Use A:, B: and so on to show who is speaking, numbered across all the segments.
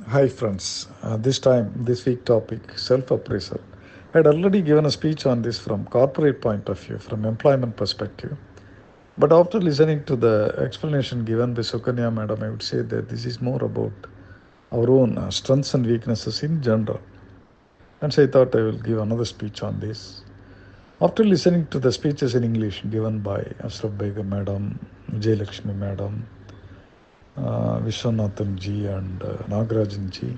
A: Hi friends, this week topic, self-appraisal. I had already given a speech on this from corporate point of view, from employment perspective. But after listening to the explanation given by Sukanya madam, I would say that this is more about our own strengths and weaknesses in general. And so I thought I will give another speech on this. After listening to the speeches in English given by Ashraf Begum madam, Vijay Lakshmi madam, Vishwanathan ji and Nagarajan ji,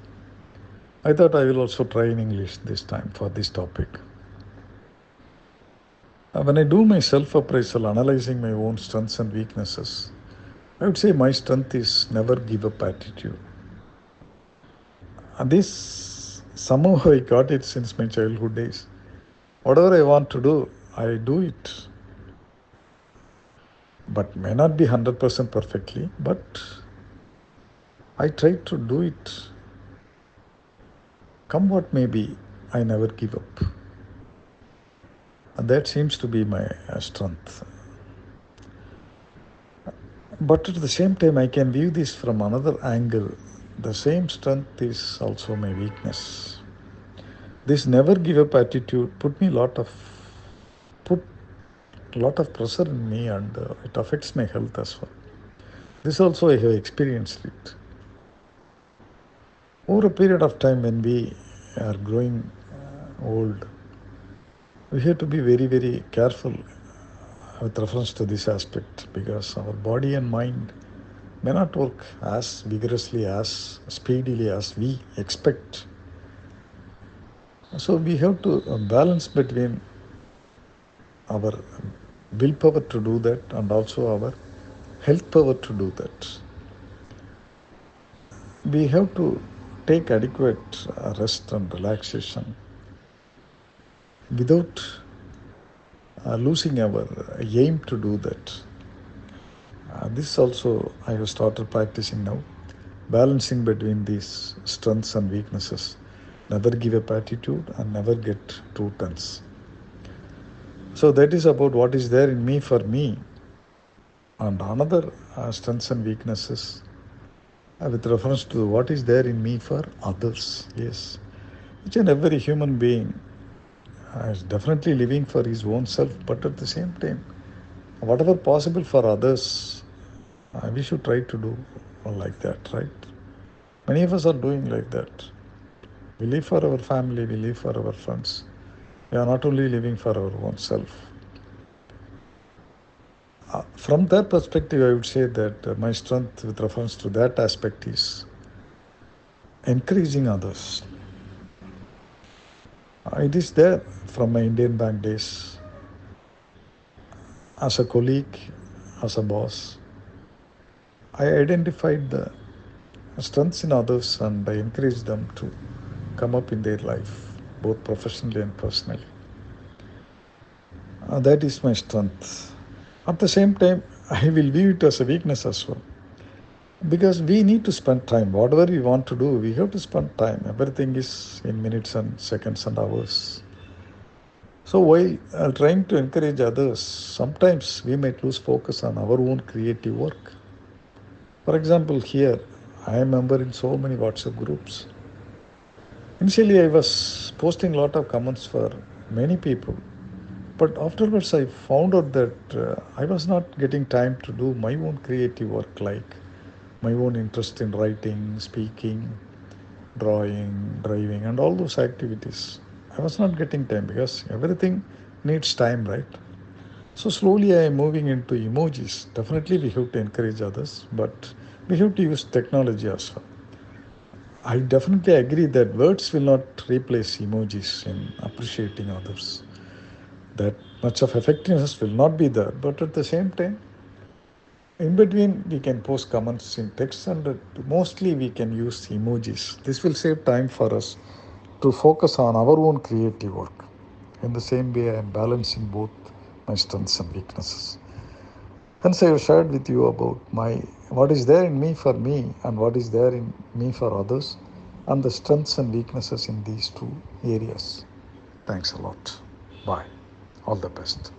A: I thought I will also try in English this time for this topic. When I do my self appraisal, analyzing my own strengths and weaknesses, I would say my strength is never give up attitude. And this somehow I got it since my childhood days. Whatever I want to do, I do it. But may not be 100% perfectly, but I try to do it. Come what may be, I never give up. And that seems to be my strength. But at the same time, I can view this from another angle. The same strength is also my weakness. This never give up attitude put lot of pressure in me, and it affects my health as well. This also I have experienced it. Over a period of time when we are growing old, we have to be very, very careful with reference to this aspect because our body and mind may not work as vigorously, as speedily as we expect. So we have to balance between our willpower to do that and also our health power to do that. We have to take adequate rest and relaxation without losing our aim to do that. This also I have started practicing now, balancing between these strengths and weaknesses. Never give up attitude and never get too tense. So that is about what is there in me for me, and another strengths and weaknesses with reference to what is there in me for others. Yes, each and every human being is definitely living for his own self, but at the same time, whatever possible for others, we should try to do like that, right? Many of us are doing like that. We live for our family, we live for our friends. We are not only living for our own self. From that perspective, I would say that my strength with reference to that aspect is encouraging others. It is there from my Indian bank days. As a colleague, as a boss, I identified the strengths in others and I encouraged them to come up in their life, both professionally and personally. That is my strength. At the same time, I will view it as a weakness as well. Because we need to spend time. Whatever we want to do, we have to spend time. Everything is in minutes and seconds and hours. So while trying to encourage others, sometimes we might lose focus on our own creative work. For example, here, I am a member in so many WhatsApp groups. Initially, I was posting a lot of comments for many people. But afterwards, I found out that I was not getting time to do my own creative work, like my own interest in writing, speaking, drawing, driving, and all those activities. I was not getting time because everything needs time, right? So slowly I am moving into emojis. Definitely we have to encourage others, but we have to use technology as well. I definitely agree that words will not replace emojis in appreciating others. That much of effectiveness will not be there, but at the same time, in between, we can post comments in text and mostly we can use emojis. This will save time for us to focus on our own creative work. In the same way, I am balancing both my strengths and weaknesses. Hence, I have shared with you about my what is there in me and what is there in me for others, and the strengths and weaknesses in these two areas. Thanks a lot. Bye. All the best.